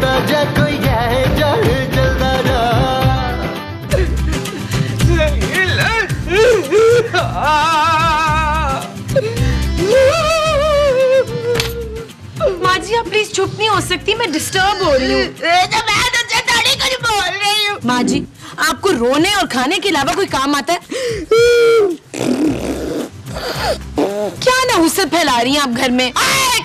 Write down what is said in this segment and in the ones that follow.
चलता जा कोई है जड़ चलता जा। माँ जी आप प्लीज चुप नहीं हो सकती, मैं डिस्टर्ब हो रही हूँ। माँ जी आपको रोने और खाने के अलावा कोई काम आता है? क्या नहुसत फैला रही हैं आप घर में?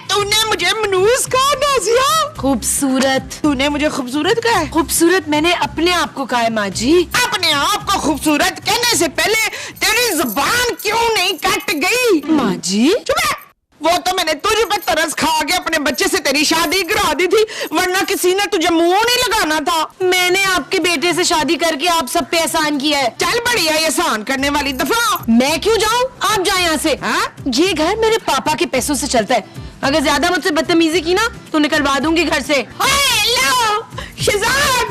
तूने मुझे मनूस कहा नाज़िया? खूबसूरत। तूने मुझे खूबसूरत कहा है? खूबसूरत मैंने अपने आप को कहा है माँ जी। अपने आप को खूबसूरत कहने से पहले तेरी जुबान क्यों नहीं कट गई? माँ जी चुप है। वो तो मैंने तुझ पे तरस खा के अपने बच्चे से तेरी शादी करा दी थी, वरना किसी ने तुझे मुंह नहीं लगाना था। मैंने आपके बेटे से शादी करके आप सब पे एहसान किया है। चल बढ़िया ये एहसान करने वाली दफा। मैं क्यों जाऊँ? आप जाए यहाँ से। हाँ? ये घर मेरे पापा के पैसों से चलता है। अगर ज्यादा मुझसे बदतमीजी की ना तो निकलवा दूंगी घर से। हेलो शहजाद।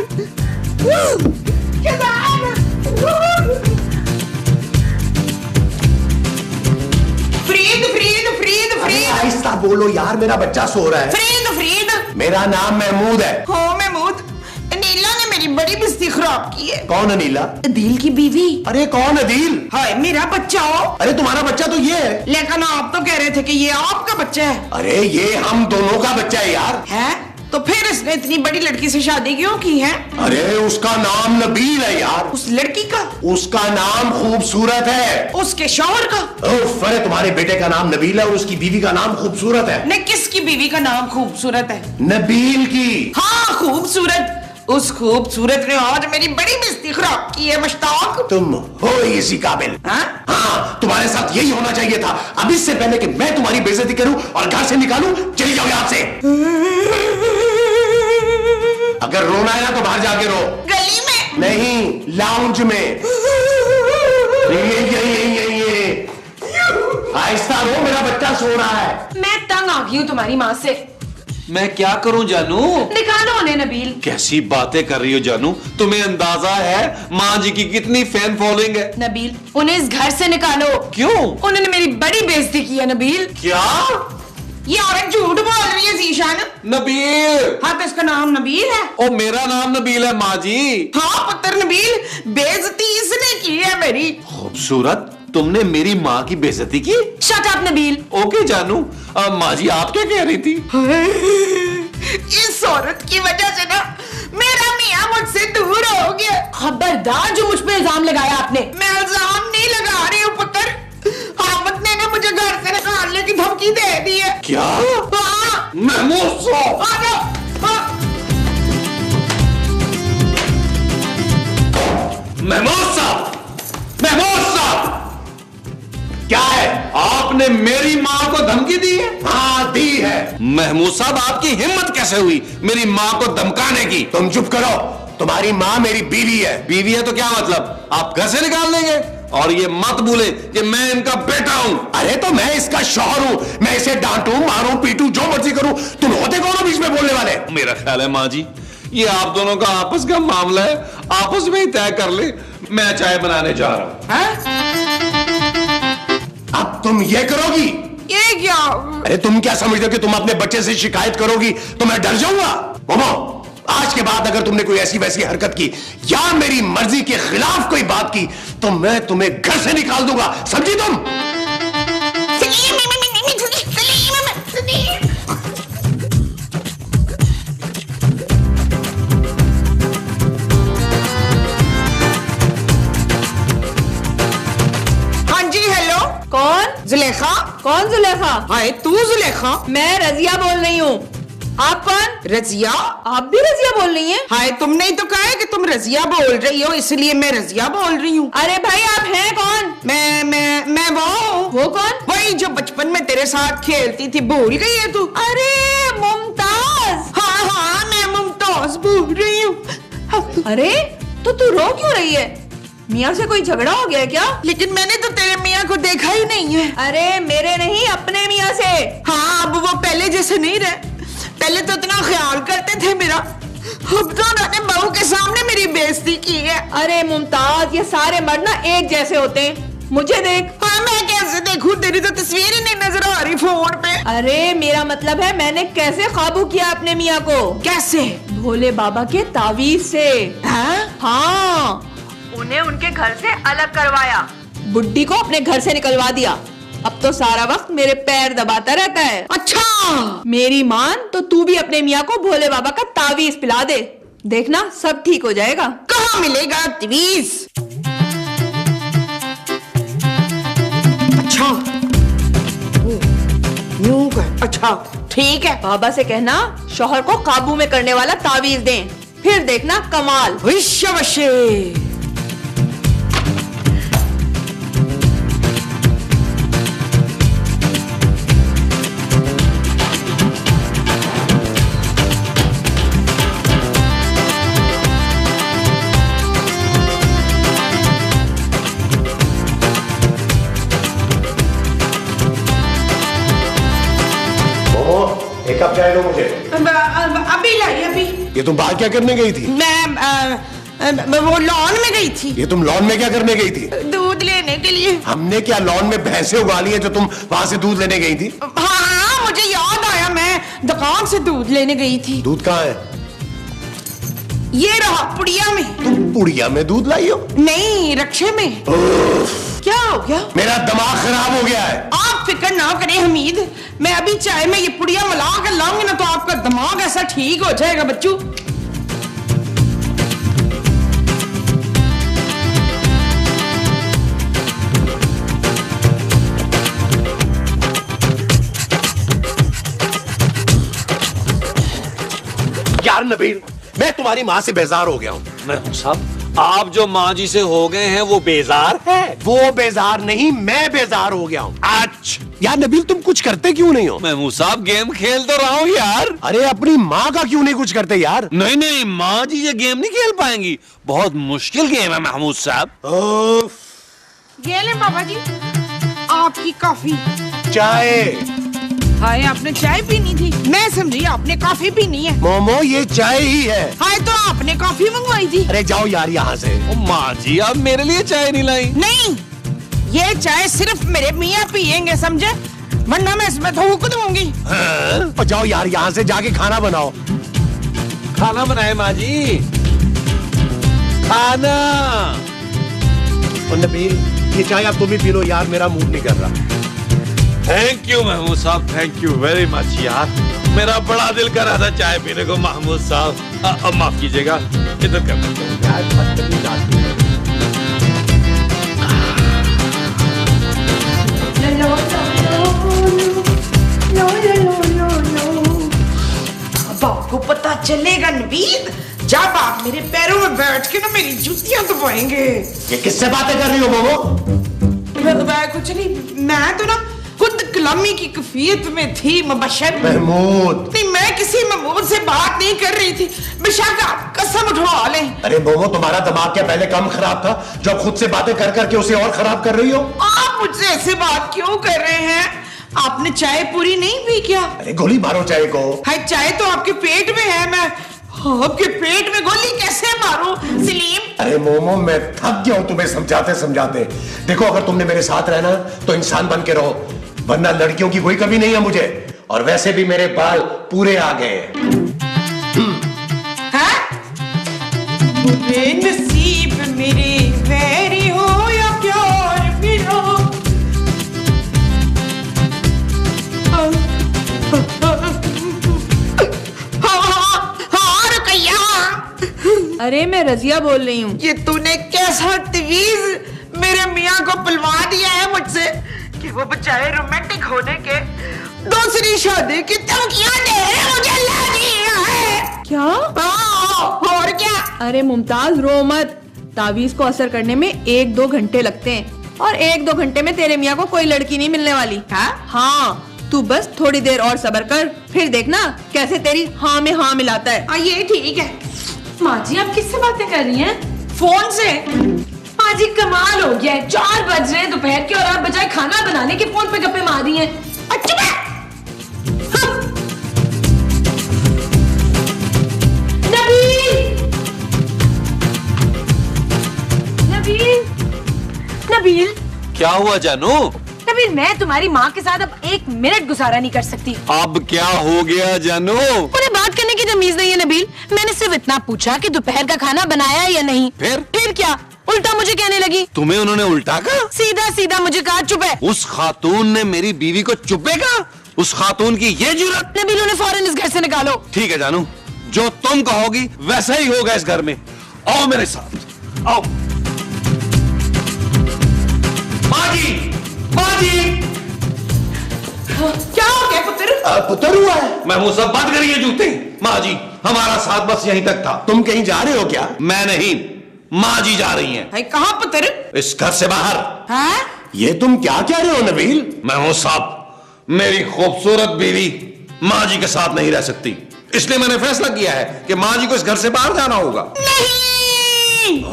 फरीद फरीद फरीद फरीद आहिस्ता बोलो यार, मेरा बच्चा सो रहा है। फरीद फरीद। मेरा नाम महमूद है। हो महमूद, नीला ने मेरी बड़ी बिस्ती खराब की है। कौन अनीला? अदील की बीवी। अरे कौन अदील? हाय मेरा बच्चा हो। अरे तुम्हारा बच्चा तो ये है। लेकिन आप तो कह रहे थे कि ये आपका बच्चा है। अरे ये हम दोनों का बच्चा है यार। है तो फिर इसने इतनी बड़ी लड़की से शादी क्यों की है? अरे उसका नाम नबील है यार। उस लड़की का? उसका नाम खूबसूरत है। उसके शौहर का? उफ, अरे तुम्हारे बेटे का नाम नबील है और उसकी बीवी का नाम खूबसूरत है। नहीं, किसकी बीवी का नाम खूबसूरत है? नबील की। हाँ खूबसूरत। उस खूबसूरत ने आज मेरी बड़ी बेइज्जती खराब की है मुश्ताक। तुम हो ही इसी काबिल। हाँ तुम्हारे साथ यही होना चाहिए था। अब इससे पहले कि मैं तुम्हारी बेइज्जती करूं और घर से निकालूं, चली जाओ यहाँ से। अगर रोना है ना तो बाहर जाके रो। गली में नहीं, लाउंज में। ये आहिस्ता रो, मेरा बच्चा सो रहा है। मैं तंग आ गई हूँ तुम्हारी माँ से। मैं क्या करूं जानू? निकालो उन्हें नबील। कैसी बातें कर रही हो जानू? तुम्हें अंदाजा है माँ जी की कितनी फैन फॉलोइंग है? नबील उन्हें इस घर से निकालो। क्यों? उन्होंने मेरी बड़ी बेइज्जती की है नबील। क्या? ये औरत झूठ बोल रही है जीशान। नबील। हाँ तो इसका नाम नबील है। ओ मेरा नाम नबील है माँ जी। हाँ पुत्र नबील, बेइज्जती इसने की है मेरी। खूबसूरत, तुमने मेरी माँ की बेइज्जती की? Shut up Nabeel. ओके जानू। माँ जी आप क्या कह रही थी? इस औरत की वजह से ना मेरा मियाँ मुझसे दूर हो गया। खबरदार जो मुझ पे इल्जाम लगाया आपने। मैं इल्जाम नहीं लगा रही हूँ पुत्र, हामिद ने मुझे घर से निकालने की धमकी दे दी है। क्या? हाँ। महमूद साहब। आ जाओ। हाँ। महमूद साहब, महमूद साहब, क्या है? आपने मेरी माँ को धमकी दी है? हाँ दी है। महमूद साहब आपकी हिम्मत कैसे हुई मेरी माँ को धमकाने की? तुम चुप करो, तुम्हारी माँ मेरी बीवी है। बीवी है तो क्या मतलब? आप घर से निकाल देंगे? और ये मत भूले कि मैं इनका बेटा हूँ। अरे तो मैं इसका शौहर हूँ, मैं इसे डांटूं, मारूं, पीटूं, जो मर्जी करूं, तुम होते कौन हो बीच में बोलने वाले? मेरा ख्याल है माँ जी ये आप दोनों का आपस का मामला है, आपस में ही तय कर ले। मैं चाय बनाने जा रहा हूँ। अब तुम ये करोगी? ये क्या? अरे तुम क्या समझते हो कि तुम अपने बच्चे से शिकायत करोगी तो मैं डर जाऊंगा? मोमो, आज के बाद अगर तुमने कोई ऐसी वैसी हरकत की या मेरी मर्जी के खिलाफ कोई बात की तो मैं तुम्हें घर से निकाल दूंगा, समझी तुम? हाँ जी हेलो। कौन? जुलेखा। कौन जुलेखा? हाय तू जुलेखा? मैं रजिया बोल रही हूँ। आप कौन? रजिया? आप भी रजिया बोल रही हैं? हाय तुमने ही तो कहा है कि तुम रजिया बोल रही हो, इसलिए मैं रजिया बोल रही हूँ। अरे भाई आप हैं कौन? मैं वो कौन? वही जो बचपन में तेरे साथ खेलती थी, भूल गई है तू? अरे मुमताज। हाँ हाँ मैं मुमताज बोल रही हूँ। अरे तो तू रो क्यों रही है? मियाँ से कोई झगड़ा हो गया क्या? लेकिन मैंने तो तेरे मियाँ को देखा ही नहीं है। अरे मेरे नहीं, अपने मियाँ से। हाँ अब वो पहले जैसे नहीं रहे, पहले तो इतना ख्याल करते थे मेरा, अब तो उन्होंने बहू के सामने मेरी बेइज्जती की है। अरे मुमताज ये सारे मर्द ना एक जैसे होते हैं, मुझे देख। हाँ मैं कैसे देखूं, तेरी तो तस्वीर ही नहीं नजर आ रही फोन पे। अरे मेरा मतलब है मैंने कैसे काबू किया अपने मियाँ को। कैसे? भोले बाबा के तावीज से। हाँ, उन्हें उनके घर से अलग करवाया। बुड्ढी को अपने घर से निकलवा दिया। अब तो सारा वक्त मेरे पैर दबाता रहता है। अच्छा, मेरी मान तो तू भी अपने मियाँ को भोले बाबा का तावीज पिला दे, देखना सब ठीक हो जाएगा। कहाँ मिलेगा तावीज? अच्छा, यूं कर। अच्छा ठीक है। बाबा से कहना शौहर को काबू में करने वाला तावीज दें, फिर देखना कमाल। विश्वशे। एक कप चाय दो मुझे। अभी लाई अभी। ये तुम बाहर क्या करने गई थी? मैं वो लॉन में गई थी। ये तुम लॉन में क्या करने गई थी? दूध लेने के लिए। हमने क्या लॉन में भैंसे उगा ली है जो तुम वहां से दूध लेने गई थी? हाँ, मुझे याद आया, मैं दुकान से दूध लेने गई थी। दूध कहाँ है? ये रहा पुड़िया में। तुम पुड़िया में दूध लाई हो? नहीं, रक्षे में। क्या हो गया? मेरा दिमाग खराब हो गया है। आप फिक्र ना करें हमीद, मैं अभी चाय में ये पुड़िया मिला कर लाऊंगी ना तो आपका दिमाग ऐसा ठीक हो जाएगा बच्चू। यार नबील, मैं तुम्हारी माँ से बेजार हो गया हूँ। मैं साहब, आप जो माँ जी से हो गए हैं वो बेजार है। वो बेजार नहीं, मैं बेजार हो गया हूँ। अच्छा यार नबील, तुम कुछ करते क्यों नहीं हो? महमूद साहब, गेम खेल तो रहा हूँ यार। अरे अपनी माँ का क्यों नहीं कुछ करते यार? नहीं नहीं, माँ जी ये गेम नहीं खेल पाएंगी, बहुत मुश्किल गेम है महमूद साहब। ये ले बाबा जी आपकी कॉफी। चाय। हाय, आपने चाय पीनी थी? मैं समझी आपने कॉफी पीनी है। मोमो, ये चाय ही है। हाय, तो आपने कॉफी मंगवाई थी। अरे जाओ यार यहाँ से। ओ माँ जी, आप मेरे लिए चाय नहीं लाई? नहीं, ये चाय सिर्फ मेरे मियाँ पियेंगे, समझे? वरना मैं इसमें थूक दूंगी। और जाओ यार यहाँ से, जाके खाना बनाओ। खाना बनाए माँ जी, खाना। और नबील, ये चाय आप तुम भी पी लो यार, मेरा मूड नहीं कर रहा। थैंक यू महमूद साहब, थैंक यू वेरी मच यार, मेरा बड़ा दिल कर रहा था चाय पीने को महमूद साहब। अब माफ कीजिएगा, इधर कर देता हूँ। यार बदतमीज आदमी है। अब आपको पता चलेगा नवीद, जब आप मेरे पैरों में बैठ के ना मेरी जूतियां दबाएंगे। ये किससे बातें कर रही हो मोमो? मैं कुछ नहीं, मैं तो ना खुद कलामी की कैफियत में थी मुबशर। महमूद। नहीं, मैं किसी महमूद से बात नहीं कर रही थी, बेशक आप कसम उठवा लें। अरे मोमो, तुम्हारा दिमाग क्या पहले कम खराब था जो अब खुद से बातें कर करके उसे और खराब कर रही हो? आप मुझसे ऐसे बात क्यों कर रहे हैं? आपने चाय पूरी नहीं पी क्या? अरे गोली मारो चाय को। हाय, चाय तो आपके पेट में है, मैं आपके पेट में गोली कैसे मारूं सलीम? अरे मोमो, मैं थक गया हूं तुम्हें समझाते समझाते। देखो, अगर तुमने मेरे साथ रहना तो इंसान बन के रहो, वरना लड़कियों की कोई कमी नहीं है मुझे। और वैसे भी मेरे बाल पूरे आ गए हैं? बुरे नसीब मेरे, वैरी हो या प्यार मेरा। हाँ रुकैया। अरे मैं रजिया बोल रही हूँ। ये तूने कैसा तवीज मेरे मियाँ को पिलवा दिया है मुझसे कि वो बचाए रोमांटिक होने के दूसरी शादी की धमकियां दे मुझे लगी है। क्या? और क्या? अरे मुमताज, रो मत। तावीज को असर करने में 1-2 घंटे लगते हैं, और 1-2 घंटे में तेरे मियाँ को कोई लड़की नहीं मिलने वाली। हाँ, तू बस थोड़ी देर और सब्र कर, फिर देखना कैसे तेरी हाँ में हाँ मिलाता है। ये ठीक है। माँ जी, आप किससे बातें कर रही हैं? फोन से। माँ जी, कमाल हो गया है, 4 बज रहे हैं दोपहर के और आप बजाय खाना बनाने के फोन पे गप्पे मार रही हैं। अच्छा नबील! नबील! नबील! क्या हुआ जानू? नबील, मैं तुम्हारी माँ के साथ अब 1 मिनट गुजारा नहीं कर सकती। अब क्या हो गया जानू? उन्हें बात करने की तमीज नहीं है नबील। मैंने सिर्फ इतना पूछा कि दोपहर का खाना बनाया या नहीं। फिर क्या उल्टा मुझे कहने लगी। तुम्हें उन्होंने उल्टा कहा? सीधा सीधा मुझे कहा चुप है। उस खातून ने मेरी बीवी को चुप्पे कहा? उस खातून की ये जुर्रत? नबील उन्हें फौरन इस घर से निकालो। ठीक है जानू, जो तुम कहोगी वैसा ही होगा इस घर में। आओ मेरे साथ, आओ। माँ जी, क्या हो गया पुत्र? पुत्र हुआ है। मैं मुंह सब बंद करिए जूते। माँ जी, हमारा साथ बस यहीं तक था। तुम कहीं जा रहे हो क्या? मैं नहीं, माँ जी जा रही हैं। कहाँ पुत्र? इस घर से बाहर। हाँ? ये तुम क्या कह रहे हो नबील? मैं हूं साहब, मेरी खूबसूरत बीवी माँ जी के साथ नहीं रह सकती, इसलिए मैंने फैसला किया है कि माँ जी को इस घर से बाहर जाना होगा।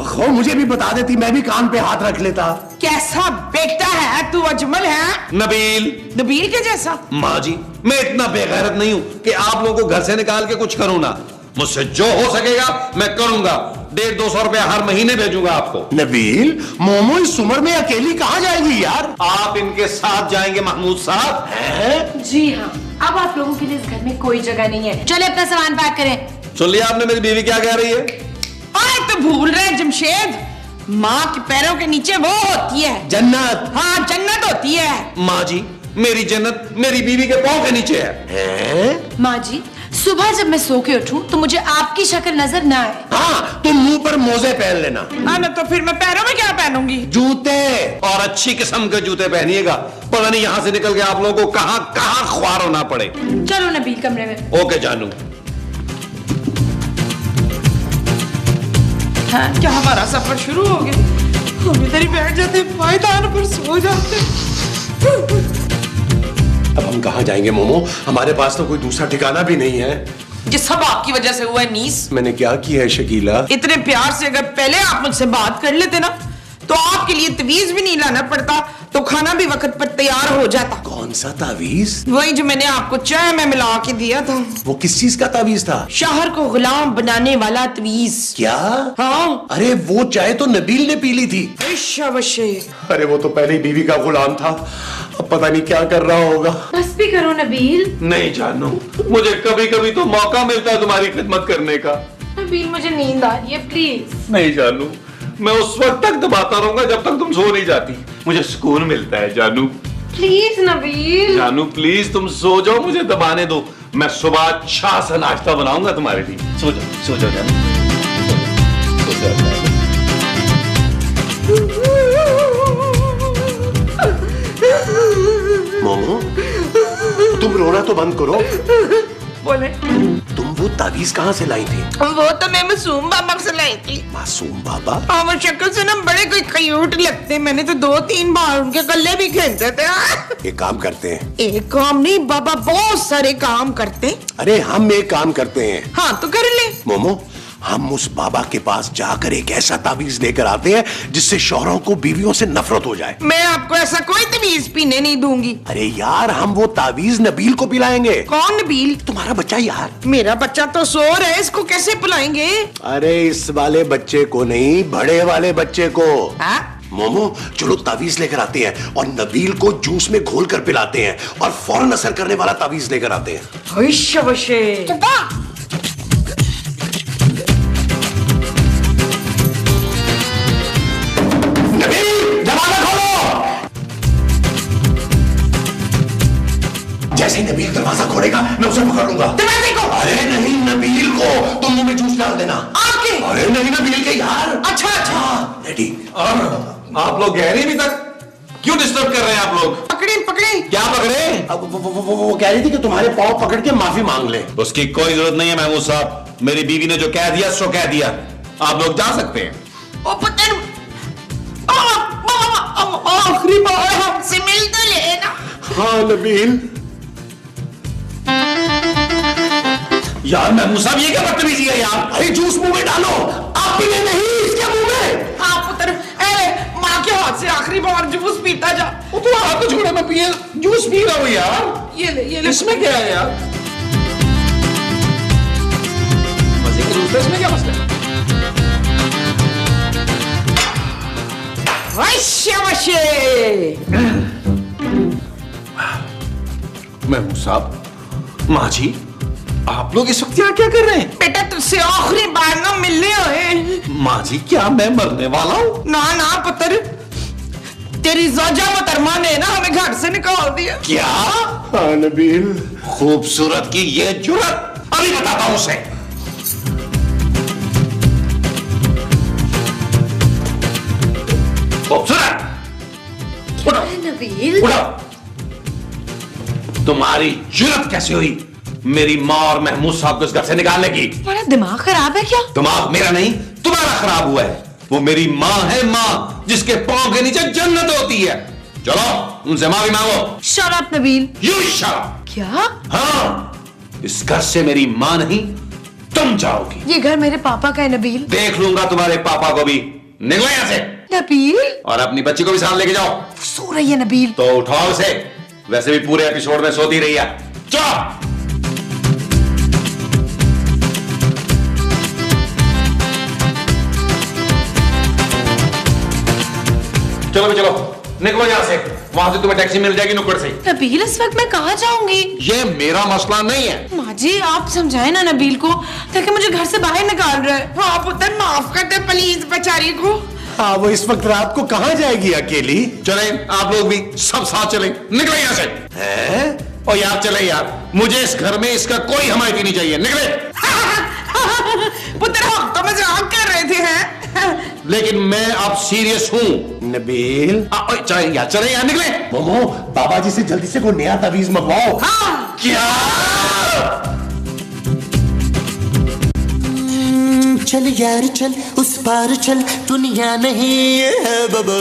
खो मुझे भी बता देती, मैं भी कान पे हाथ रख लेता। कैसा बेटा है तू, अजमल है? नबील के जैसा? माँ जी, मैं इतना बेगैरत नहीं हूं कि आप लोगों को घर से निकाल के कुछ करूं ना। मुझसे जो हो सकेगा मैं करूंगा। 150-200 रुपया हर महीने भेजूंगा आपको। नबील, मोमो इस उम्र में अकेली कहाँ जाएगी यार? आप इनके साथ जाएंगे महमूद साहब? जी हाँ, अब आप लोगों के लिए इस घर में कोई जगह नहीं है। चले अपना सामान पैक करें। सुन लिया आपने मेरी बीवी क्या कह रही है? तो भूल रहे जमशेद, माँ के पैरों के नीचे वो होती है जन्नत। हाँ, जन्नत होती है। माँ जी, मेरी जन्नत मेरी बीवी के पांव के नीचे है। माँ जी, सुबह जब मैं सो के उठूं तो मुझे आपकी शक्ल नजर ना आए। हाँ, तुम मुंह पर मोजे पहन लेना। ना तो फिर मैं पैरों में क्या पहनूंगी? जूते। और अच्छी किस्म के जूते पहनिएगा, पता नहीं यहाँ से निकल के आप लोगों को कहाँ कहाँ ख्वार होना पड़े। चलो नबील कमरे में। ओके जानू। हाँ, क्या हमारा सफर शुरू हो गया? हम इधर ही बैठ जाते, पायदान पर सो जाते। अब हम कहाँ जाएंगे मोमो? हमारे पास तो कोई दूसरा ठिकाना भी नहीं है। ये सब आपकी वजह से हुआ है नीस। मैंने क्या किया है शकीला? इतने प्यार से अगर पहले आप मुझसे बात कर लेते ना, तो आपके लिए तवीज भी नहीं लाना पड़ता, तो खाना भी वक्त पर तैयार हो जाता। कौन सा तावीज? वही जो मैंने आपको चाय में मिला के दिया था। वो किस चीज का तावीज था? शहर को गुलाम बनाने वाला तवीज। क्या? हाँ। अरे वो चाय तो नबील ने पी ली थी। अरे वो तो पहले ही बीवी का गुलाम था, अब पता नहीं क्या कर रहा होगा। बस भी करो नबील। नहीं जानू, मुझे कभी कभी तो मौका मिलता है तुम्हारी खिदमत करने का। नबील मुझे नींद आ रही है, प्लीज। नहीं जानू, मैं उस वक्त तक दबाता रहूंगा जब तक तुम सो नहीं जाती। मुझे सुकून मिलता है जानू। प्लीज नबील। जानू प्लीज तुम सो जाओ, मुझे दबाने दो। मैं सुबह अच्छा सा नाश्ता बनाऊंगा तुम्हारे लिए। सो जाओ जानू। सो जाओ। मोमो, तुम रोना तो बंद करो। बोले, तुम वो तावीज कहाँ से लाई थी? वो तो मैं मासूम बाबा से लाई थी। मासूम बाबा? हाँ, वो शक्ल से ना बड़े कोई क्यूट लगते। मैंने तो 2-3 बार उनके गले भी खेलते थे। एक काम करते हैं। एक काम नहीं बाबा, बहुत सारे काम करते हैं। अरे हम एक काम करते हैं। हाँ तो कर ले। मोमो, हम उस बाबा के पास जाकर एक ऐसा तावीज लेकर आते हैं जिससे शौहरों को बीवियों से नफरत हो जाए। मैं आपको ऐसा कोई तवीज पीने नहीं दूंगी। अरे यार, हम वो तावीज नबील को पिलाएंगे। कौन नबील? तुम्हारा बच्चा यार। मेरा बच्चा तो सो रहा है, इसको कैसे पिलाएंगे? अरे इस वाले बच्चे को नहीं, बड़े वाले बच्चे को। हाँ? मोमो, चलो तावीज लेकर आते हैं और नबील को जूस में घोल कर पिलाते हैं और फौरन असर करने वाला तावीज लेकर आते हैं। जैसे ही नबील दरवाजा खोलेगा मैं उसे पकड़ लूंगा। दरवाजे को? अरे नहीं, नबील को। तुम मुंह में जूस डाल देना। आपके? अरे नहीं, नबील के यार। अच्छा। रेडी? आप लोग गए नहीं अभी तक? क्यों डिस्टर्ब कर रहे हैं आप लोग? पकड़े। क्या पकड़े? अब वो कह रही थी कि तुम्हारे पाँव पकड़ के माफी मांग ले। उसकी कोई जरूरत नहीं है महमूद साहब। मेरी बीवी ने जो कह दिया सो कह दिया। आप लोग जा सकते हैं। ओ पुत्र, आखिरी बार हमसे मिल तो लेना। हाँ नबील। यार महमूद साहब, ये क्या बदतमीजी है यार? अरे जूस मुंह में डालो। आप पीने नहीं, इसके मुंह में। हाँ पुत्र, माँ के हाथ से आखिरी बार जूस पीता जा। वो तो आपको छोड़े मैं पिए जूस पी रहा हूँ यार। ये ले। इसमें क्या है यार? मजे के जूस, इसमें क्या मसला है? महमूद साहब, माँ जी, आप लोग इस वक्त यहाँ क्या कर रहे हैं? बेटा तुझसे आखिरी माँ जी क्या मैं मरने वाला हूँ? ना ना पुत्र, तेरी जोजा मोहतरमा ने ना हमें घर से निकाल दिया। क्या? हाँ नबील, खूबसूरत की ये जुर्रत, अभी बताता हूँ उसे। खूबसूरत, उठो नबील, उठो। तुम्हारी जुर्रत कैसे हुई मेरी माँ और महमूद साहब को इस घर से निकालने की? तुम्हारा दिमाग खराब है क्या? दिमाग मेरा नहीं, तुम्हारा खराब हुआ है। वो मेरी माँ है, माँ जिसके पांव के नीचे जन्नत होती है। चलो उनसे माफी मांगो। Shut up Nabeel. You shut up. क्या? हाँ, इस घर से मेरी माँ नहीं तुम जाओगी। ये घर मेरे पापा का है नबील। देख लूंगा तुम्हारे पापा को भी। निकलो यहाँ से नबील, और अपनी बच्ची को भी साथ लेके जाओ। सो रही है नबील। तो उठाओ उसे, वैसे भी पूरे एपिसोड में सोती रही है। चलो चलो भी चलो, निकलो यहाँ से। वहां से तुम्हें टैक्सी मिल जाएगी नुक्कड़ से। नबील, इस वक्त मैं कहाँ जाऊंगी? ये मेरा मसला नहीं है। माँ जी आप समझाए ना नबील को, ताकि मुझे घर से बाहर निकाल रहा है। हाँ पुत्र, माफ कर दे प्लीज बेचारी को। हाँ वो इस वक्त रात को कहाँ जाएगी अकेली? चले आप लोग भी सब साथ चले। निकले यहाँ से। हैं? और यार चले यार, मुझे इस घर में इसका कोई हमायती नहीं चाहिए। निकले। पुत्र हम तो मजाक कर रहे थे हैं। लेकिन मैं अब सीरियस हूँ। नबील, चले यार, चले यार, निकले। मोमो, बाबा जी से जल्दी से कोई नया तावीज मंगवाओ। हाँ क्या? चल यार चल, उस पार चल, दुनिया नहीं है बाबा।